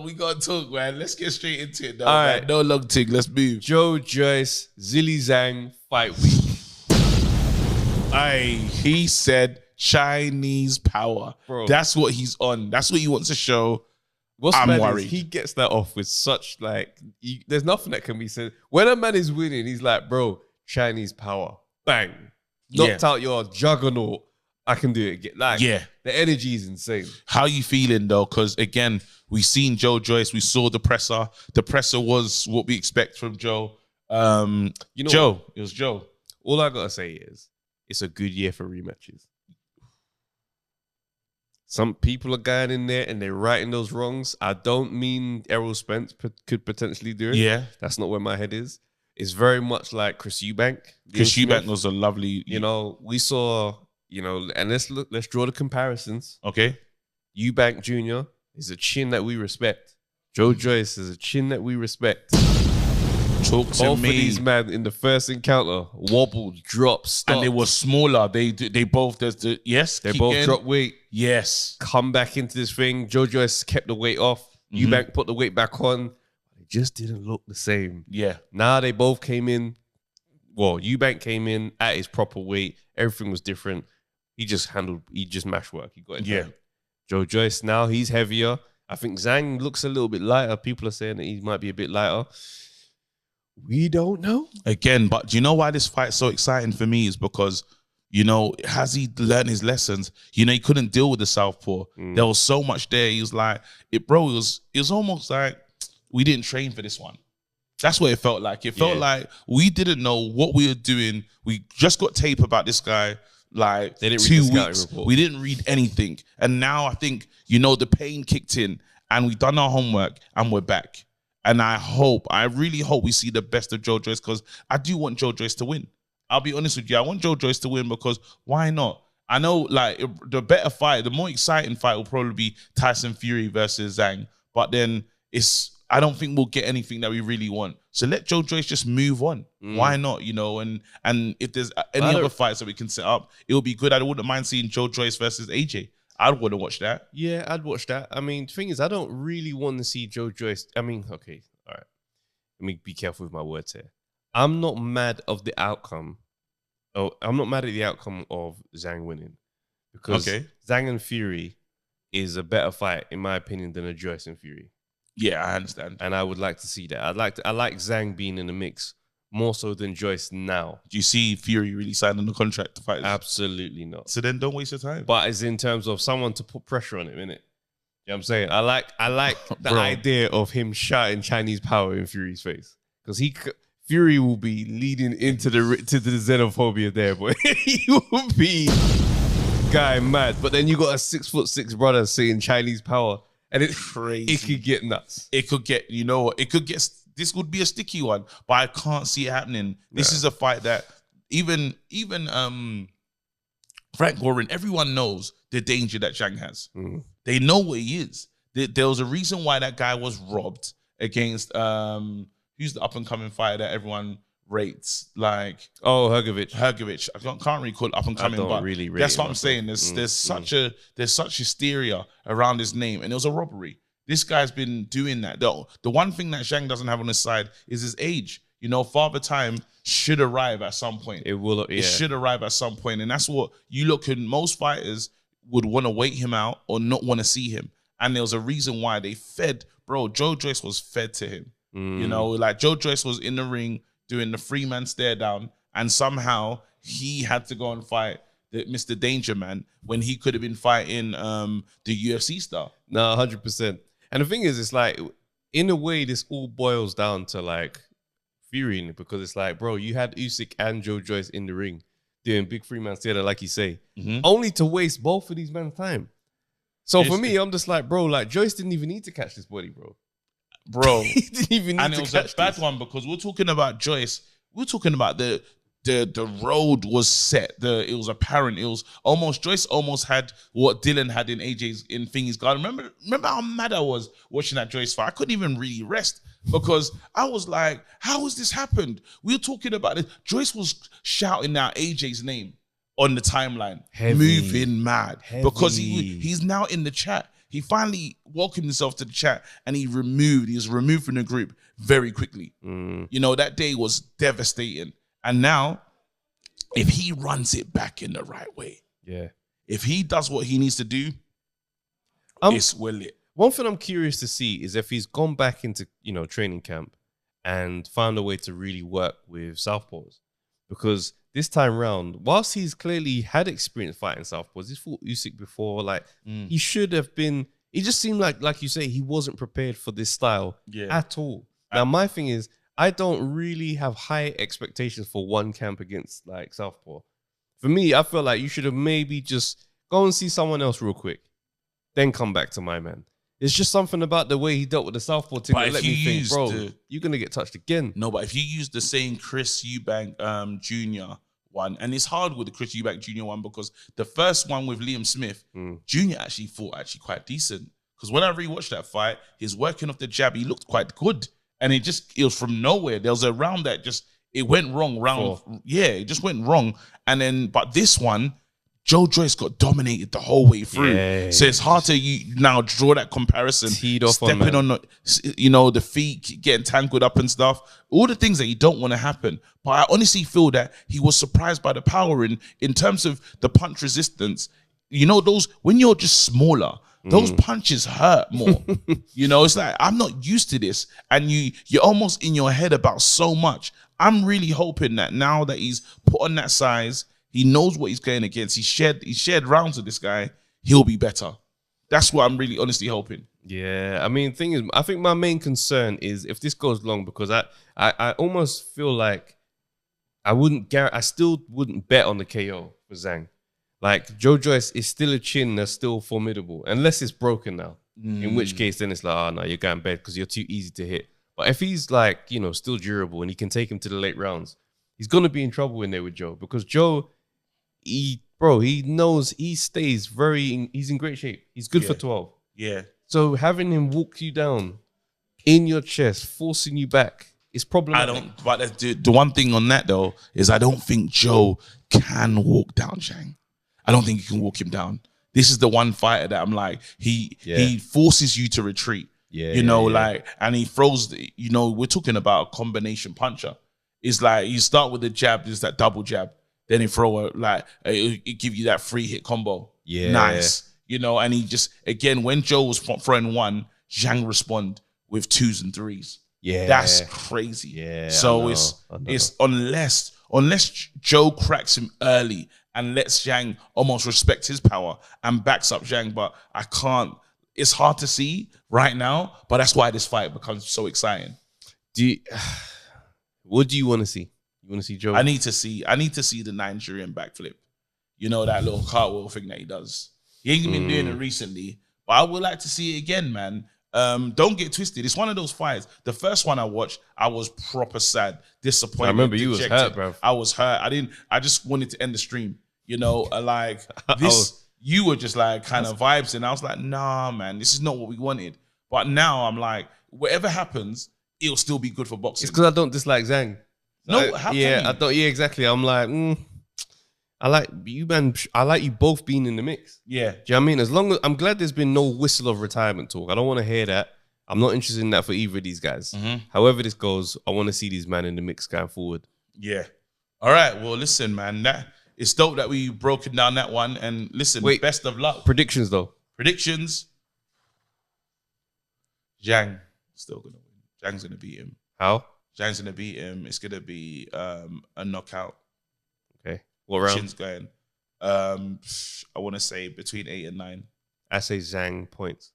We gotta talk, man. Let's get straight into it, though. All man. right. No long thing. Let's move. Joyce, Zhang fight week. He said Chinese power. Bro. That's what he's on. That's what he wants to show. What's I'm mad worried. is he gets that off with such there's nothing that can be said. When a man is winning, he's like, bro, Chinese power. Bang. Knocked out your juggernaut. I can do it again. The energy is insane. How you feeling though? Because again, we seen Joyce. We saw the presser. The presser was what we expect from Joe. Joe. It was Joe. All I gotta say is, it's a good year for rematches. Some people are going in there and they're righting those wrongs. I don't mean Errol Spence could potentially do it. Yeah. That's not where my head is. It's very much like Chris Eubank. Chris Eubank was a lovely... we saw, and let's draw the comparisons. Okay. Eubank Jr. is a chin that we respect. Joyce is a chin that we respect. Talk to Both me. of these men in the first encounter wobbled, dropped, stopped. And they were smaller. They both They both dropped weight. Yes. Come back into this thing. Joyce kept the weight off. Eubank put the weight back on. It just didn't look the same. Yeah. Now they both came in. Well, Eubank came in at his proper weight. Everything was different. He just mashed work. He got it done. Joyce, now he's heavier. I think Zhang looks a little bit lighter. People are saying that he might be a bit lighter. We don't know. Again, but do you know why this fight's so exciting for me is because, has he learned his lessons? He couldn't deal with the southpaw. There was so much there. He was like, it was almost like we didn't train for this one. That's what it felt like. It felt like we didn't know what we were doing. We just got tape about this guy like they didn't 2 read the weeks. scouting report. We didn't read anything. And now I think, the pain kicked in and we've done our homework and we're back. And I really hope we see the best of Joyce because I do want Joyce to win. I'll be honest with you. I want Joyce to win because why not? I know the better fight, the more exciting fight will probably be Tyson Fury versus Zhang. But then I don't think we'll get anything that we really want. So let Joyce just move on. Why not? And if there's any other fights that we can set up, it'll be good. I wouldn't mind seeing Joyce versus AJ. I'd want to watch that. Yeah, I'd watch that. I mean, the thing is, I don't really want to see Joyce. I mean, okay, all right. Let me be careful with my words here. I'm not mad of the outcome. Oh, I'm not mad at the outcome of Zhang winning. Because Zhang and Fury is a better fight, in my opinion, than a Joyce and Fury. Yeah, I understand. And I would like to see that. I like Zhang being in the mix more so than Joyce now. Do you see Fury really signing the contract to fight? Absolutely not. So then don't waste your time. But it's in terms of someone to put pressure on him, innit? You know what I'm saying? I like the idea of him shouting Chinese power in Fury's face. Because Fury will be leading into the xenophobia there, but he will be guy mad. But then you got a 6'6" brother saying Chinese power. And it's crazy. It could get nuts. It could get, this would be a sticky one, but I can't see it happening. This is a fight that even Frank Warren, everyone knows the danger that Zhang has. They know what he is. There was a reason why that guy was robbed against, who's the up-and-coming fighter that everyone rates? Hrgovic. I can't really call it up-and-coming, but really rate that's what I'm saying. There's such hysteria around his name, and it was a robbery. This guy's been doing that. The one thing that Zhang doesn't have on his side is his age. Father Time should arrive at some point. It should arrive at some point. And that's what you look at. Most fighters would want to wait him out or not want to see him. And there was a reason why they fed, Joyce was fed to him. Joyce was in the ring doing the 3-man stare down. And somehow he had to go and fight Mr. Danger Man when he could have been fighting the UFC star. No, 100%. And the thing is, it's like, in a way, this all boils down to Fury, because it's like, bro, you had Usyk and Joyce in the ring doing big 3-man stare, like you say, only to waste both of these men's time. So for me, I'm just like, bro, Joyce didn't even need to catch this body, bro. He didn't even need to catch this. And it was a bad one because we're talking about Joyce. We're talking about the road was set. It was apparent. It was almost, Joyce almost had what Dylan had in AJ's in Thingy's garden. Remember how mad I was watching that Joyce fight? I couldn't even really rest because I was like, how has this happened? We were talking about it. Joyce was shouting out AJ's name on the timeline. Moving mad. Because he's now in the chat. He finally welcomed himself to the chat and he was removed from the group very quickly. You know, that day was devastating. And now, if he runs it back in the right way, if he does what he needs to do, it's well lit. One thing I'm curious to see is if he's gone back into, you know, training camp and found a way to really work with southpaws. Because this time round, whilst he's clearly had experience fighting southpaws, he's fought Usyk before. Like he should have been. It just seemed like you say, he wasn't prepared for this style at all. Now my thing is, I don't really have high expectations for one camp against like southpaw. For me, I feel like you should have maybe just go and see someone else real quick, then come back to my man. It's just something about the way he dealt with the southpaw team that let me think, bro, you're going to get touched again. No, but if you use the same Chris Eubank Jr. one, and it's hard with the Chris Eubank Jr. one because the first one with Liam Smith, Jr. actually fought quite decent. Because when I rewatched that fight, he's working off the jab, he looked quite good. And it was from nowhere. There was a round that it went wrong. It just went wrong. And then, but this one, Joe Joyce got dominated the whole way through. So it's hard to now draw that comparison. Teed off stepping on the feet, getting tangled up and stuff. All the things that you don't want to happen. But I honestly feel that he was surprised by the power in terms of the punch resistance. You know, those when you're just smaller, those punches hurt more. You know, it's like, I'm not used to this. And you're almost in your head about so much. I'm really hoping that now that he's put on that size, he knows what he's going against. He shared rounds with this guy. He'll be better. That's what I'm really honestly hoping. Yeah, I mean, thing is, I think my main concern is if this goes long, because I almost feel like I still wouldn't bet on the KO for Zhang. Like Joe Joyce is still a chin that's still formidable, unless it's broken now. In which case, then it's like, oh no, you're going bad because you're too easy to hit. But if he's like, you know, still durable and he can take him to the late rounds, he's gonna be in trouble in there with Joe because Joe. He knows he's in great shape. He's good for 12. Yeah. So having him walk you down in your chest, forcing you back, is problematic. But the one thing on that though is I don't think Joe can walk down Zhang. I don't think he can walk him down. This is the one fighter that I'm like, he forces you to retreat. And he throws, we're talking about a combination puncher. It's like you start with the jab, there's that double jab. Then he throw it give you that free hit combo. Yeah. Nice. And he just, again, when Joe was throwing one, Zhang respond with 2s and 3s. Yeah. That's crazy. Yeah. So it's unless Joe cracks him early and lets Zhang almost respect his power and backs up Zhang, but I can't, it's hard to see right now, but that's why this fight becomes so exciting. What do you want to see? You want to see Joe? I need to see the Nigerian backflip. You know, that little cartwheel thing that he does. He ain't been doing it recently, but I would like to see it again, man. Don't get twisted. It's one of those fights. The first one I watched, I was proper sad, disappointed. I remember you was hurt, bro. I was hurt. I just wanted to end the stream. Like this, you were just like kind of vibes, and I was like, nah, man, this is not what we wanted. But now I'm like, whatever happens, it'll still be good for boxing. It's because I don't dislike Zhang. No, how can you? I don't. Yeah, exactly. I'm like, I like you, man. I like you both being in the mix. Yeah. Do you know what I mean? As long as I'm glad there's been no whistle of retirement talk. I don't want to hear that. I'm not interested in that for either of these guys. However this goes, I want to see these men in the mix going forward. Yeah. All right. Well, listen, man. It's dope that we broken down that one. And listen, best of luck. Predictions, though. Predictions. Zhang still gonna win. Zhang's gonna beat him. How? Zhang's gonna beat him. It's gonna be a knockout. Okay. What round? Chin's going. I want to say between 8 and 9. I say Zhang points.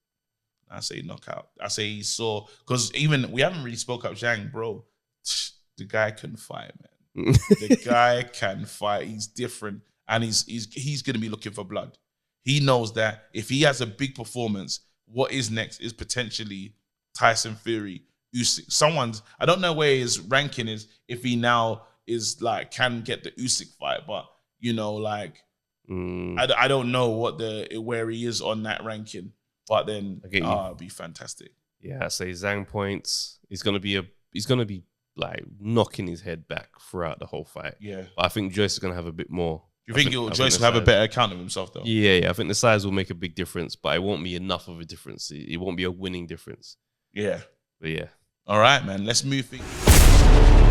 I say knockout. I say he saw, because even we haven't really spoke up Zhang, bro. The guy can fight, man. The guy can fight. He's different, and he's gonna be looking for blood. He knows that if he has a big performance, what is next is potentially Tyson Fury. Usyk. I don't know where his ranking is, if he now is like can get the Usyk fight, but I don't know where he is on that ranking. But then it'd be fantastic. Yeah, I say Zhang points. He's gonna be like knocking his head back throughout the whole fight. Yeah. But I think Joyce is gonna have a bit more Do you think Joyce will have a better account of himself though? Yeah. I think the size will make a big difference, but it won't be enough of a difference. It won't be a winning difference. Yeah. But yeah. All right, man. Let's move things.